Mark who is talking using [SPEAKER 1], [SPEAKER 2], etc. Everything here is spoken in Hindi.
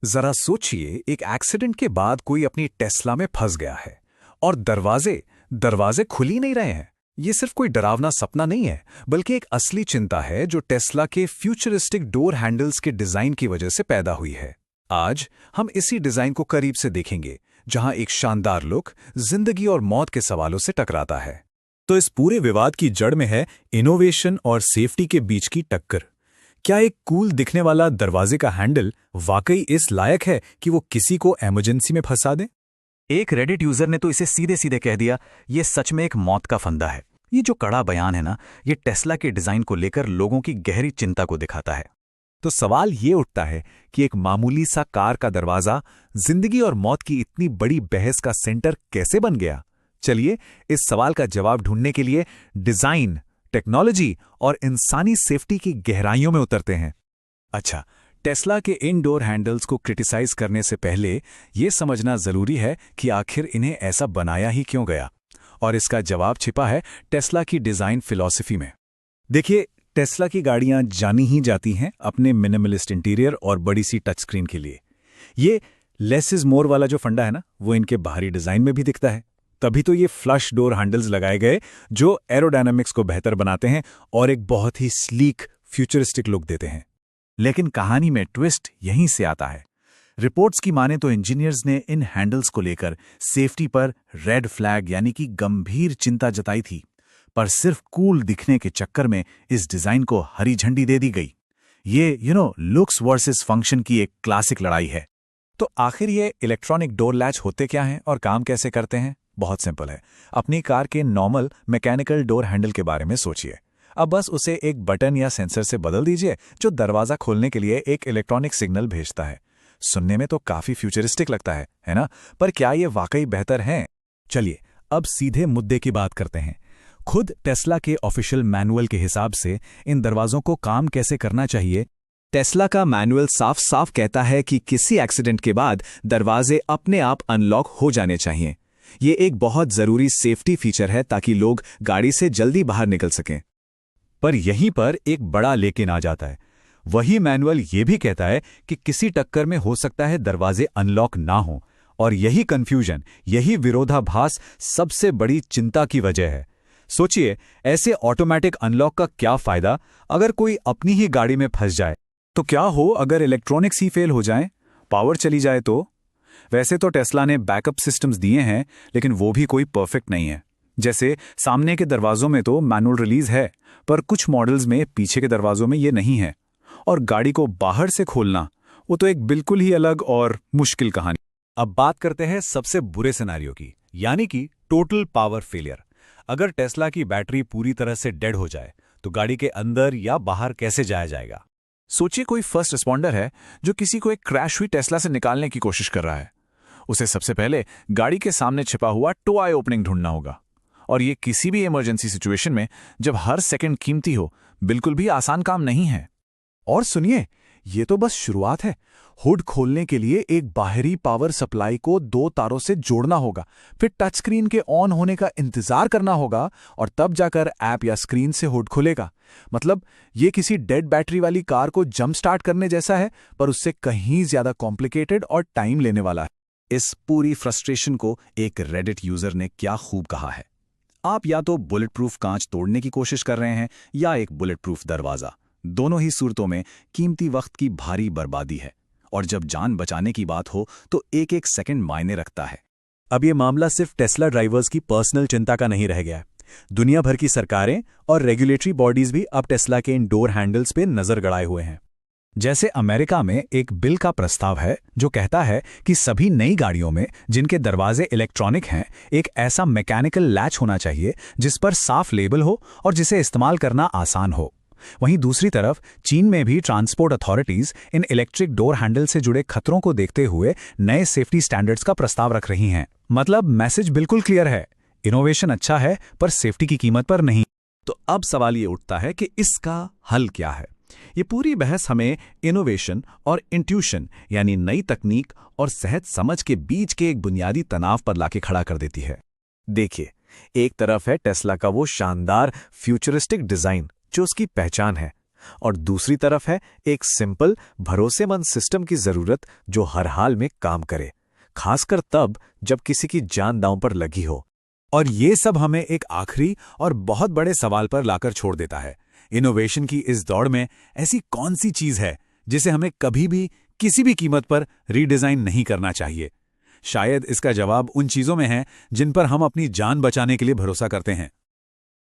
[SPEAKER 1] जरा सोचिए, एक एक्सीडेंट के बाद कोई अपनी टेस्ला में फंस गया है और दरवाजे दरवाजे खुल ही नहीं रहे हैं। ये सिर्फ कोई डरावना सपना नहीं है, बल्कि एक असली चिंता है जो टेस्ला के फ्यूचरिस्टिक डोर हैंडल्स के डिजाइन की वजह से पैदा हुई है। आज हम इसी डिजाइन को करीब से देखेंगे, जहां एक शानदार लुक जिंदगी और मौत के सवालों से टकराता है।
[SPEAKER 2] तो इस पूरे विवाद की जड़ में है इनोवेशन और सेफ्टी के बीच की टक्कर। क्या एक कूल दिखने वाला दरवाजे का हैंडल वाकई इस लायक है कि वो किसी को इमरजेंसी में फंसा दे?
[SPEAKER 3] एक रेडिट यूजर ने तो इसे सीधे सीधे कह दिया, ये सच में एक मौत का फंदा है। ये जो कड़ा बयान है ना, ये टेस्ला के डिजाइन को लेकर लोगों की गहरी चिंता को दिखाता है।
[SPEAKER 2] तो सवाल ये उठता है कि एक मामूली सा कार का दरवाजा जिंदगी और मौत की इतनी बड़ी बहस का सेंटर कैसे बन गया? चलिए इस सवाल का जवाब ढूंढने के लिए डिजाइन, टेक्नोलॉजी और इंसानी सेफ्टी की गहराइयों में उतरते हैं। अच्छा, टेस्ला के इन डोर हैंडल्स को क्रिटिसाइज करने से पहले यह समझना जरूरी है कि आखिर इन्हें ऐसा बनाया ही क्यों गया, और इसका जवाब छिपा है टेस्ला की डिजाइन फिलॉसफी में। देखिए, टेस्ला की गाड़ियां जानी ही जाती हैं अपने मिनिमलिस्ट इंटीरियर और बड़ी सी टच स्क्रीन के लिए। ये लेस इज मोर वाला जो फंडा है ना, वो इनके बाहरी डिजाइन में भी दिखता है। तभी तो ये फ्लश डोर हैंडल्स लगाए गए जो एरोडायनामिक्स को बेहतर बनाते हैं और एक बहुत ही स्लीक फ्यूचरिस्टिक लुक देते हैं। लेकिन कहानी में ट्विस्ट यहीं से आता है। रिपोर्ट्स की माने तो इंजीनियर्स ने इन हैंडल्स को लेकर सेफ्टी पर रेड फ्लैग यानी कि गंभीर चिंता जताई थी, पर सिर्फ कूल दिखने के चक्कर में इस डिजाइन को हरी झंडी दे दी गई। ये लुक्स वर्सेस फंक्शन की एक क्लासिक लड़ाई है। तो आखिर ये इलेक्ट्रॉनिक डोर लैच होते क्या हैं और काम कैसे करते हैं? बहुत सिंपल है। अपनी कार के नॉर्मल मैकेनिकल डोर हैंडल के बारे में सोचिए। अब बस उसे एक बटन या सेंसर से बदल दीजिए जो दरवाजा खोलने के लिए एक इलेक्ट्रॉनिक सिग्नल भेजता है। सुनने में तो काफी फ्यूचरिस्टिक लगता है ना? पर क्या ये वाकई बेहतर है? चलिए अब सीधे मुद्दे की बात करते हैं। खुद टेस्ला के ऑफिशियल मैनुअल के हिसाब से इन दरवाजों को काम कैसे करना चाहिए। टेस्ला का मैनुअल साफ साफ कहता है कि किसी एक्सीडेंट के बाद दरवाजे अपने आप अनलॉक हो जाने चाहिए। ये एक बहुत जरूरी सेफ्टी फीचर है ताकि लोग गाड़ी से जल्दी बाहर निकल सकें। पर यहीं पर एक बड़ा लेकिन आ जाता है। वही मैनुअल ये भी कहता है कि किसी टक्कर में हो सकता है दरवाजे अनलॉक ना हो, और यही कंफ्यूजन, यही विरोधाभास सबसे बड़ी चिंता की वजह है। सोचिए, ऐसे ऑटोमेटिक अनलॉक का क्या फायदा अगर कोई अपनी ही गाड़ी में फंस जाए? तो क्या हो अगर इलेक्ट्रॉनिक्स ही फेल हो जाए, पावर चली जाए तो? वैसे तो टेस्ला ने बैकअप सिस्टम्स दिए हैं, लेकिन वो भी कोई परफेक्ट नहीं है। जैसे सामने के दरवाजों में तो मैनुअल रिलीज है, पर कुछ मॉडल्स में पीछे के दरवाजों में ये नहीं है। और गाड़ी को बाहर से खोलना, वो तो एक बिल्कुल ही अलग और मुश्किल कहानी। अब बात करते हैं सबसे बुरे सिनेरियो की, यानी कि टोटल पावर फेलियर। अगर टेस्ला की बैटरी पूरी तरह से डेड हो जाए तो गाड़ी के अंदर या बाहर कैसे जाया जाएगा?
[SPEAKER 1] सोचिए, कोई फर्स्ट रिस्पॉन्डर है जो किसी को एक क्रैश हुई टेस्ला से निकालने की कोशिश कर रहा है। उसे सबसे पहले गाड़ी के सामने छिपा हुआ टो आई ओपनिंग ढूंढना होगा, और ये किसी भी इमरजेंसी सिचुएशन में, जब हर सेकंड कीमती हो, बिल्कुल भी आसान काम नहीं है। और सुनिए, ये तो बस शुरुआत है। हुड खोलने के लिए एक बाहरी पावर सप्लाई को 2 तारों से जोड़ना होगा, फिर टच स्क्रीन के ऑन होने का इंतजार करना होगा, और तब जाकर ऐप या स्क्रीन से हुड खुलेगा। मतलब ये किसी डेड बैटरी वाली कार को जंप स्टार्ट करने जैसा है, पर उससे कहीं ज्यादा कॉम्प्लिकेटेड और टाइम लेने वाला है। इस पूरी फ्रस्ट्रेशन को एक रेडिट यूजर ने क्या खूब कहा है, आप या तो बुलेट प्रूफ कांच तोड़ने की कोशिश कर रहे हैं या एक बुलेट प्रूफ दरवाजा। दोनों ही सूरतों में कीमती वक्त की भारी बर्बादी है, और जब जान बचाने की बात हो तो एक एक सेकंड मायने रखता है।
[SPEAKER 2] अब ये मामला सिर्फ टेस्ला ड्राइवर्स की पर्सनल चिंता का नहीं रह गया है। दुनिया भर की सरकारें और रेगुलेटरी बॉडीज भी अब टेस्ला के इन डोर हैंडल्स पे नजर गड़ाए हुए हैं। जैसे अमेरिका में एक बिल का प्रस्ताव है जो कहता है कि सभी नई गाड़ियों में जिनके दरवाजे इलेक्ट्रॉनिक हैं, एक ऐसा मैकेनिकल लैच होना चाहिए जिस पर साफ लेबल हो और जिसे इस्तेमाल करना आसान हो। वहीं दूसरी तरफ चीन में भी ट्रांसपोर्ट अथॉरिटीज इन इलेक्ट्रिक डोर हैंडल से जुड़े खतरों को देखते हुए नए सेफ्टी स्टैंडर्ड्स का प्रस्ताव रख रही हैं। मतलब मैसेज बिल्कुल क्लियर है, इनोवेशन अच्छा है पर सेफ्टी की कीमत पर नहीं।
[SPEAKER 1] तो अब सवाल ये उठता है कि इसका हल क्या है? ये पूरी बहस हमें इनोवेशन और इंट्यूशन, यानी नई तकनीक और सहज समझ के बीच के एक बुनियादी तनाव पर लाके खड़ा कर देती है। देखिए, एक तरफ है टेस्ला का वो शानदार फ्यूचरिस्टिक डिजाइन जो उसकी पहचान है,
[SPEAKER 2] और दूसरी तरफ है एक सिंपल, भरोसेमंद सिस्टम की जरूरत जो हर हाल में काम करे, खासकर तब जब किसी की जान दांव पर लगी हो। और ये सब हमें एक आखिरी और बहुत बड़े सवाल पर लाकर छोड़ देता है। इनोवेशन की इस दौड़ में ऐसी कौन सी चीज है जिसे हमें कभी भी किसी भी कीमत पर रीडिजाइन नहीं करना चाहिए? शायद इसका जवाब उन चीजों में है जिन पर हम अपनी जान बचाने के लिए भरोसा करते हैं।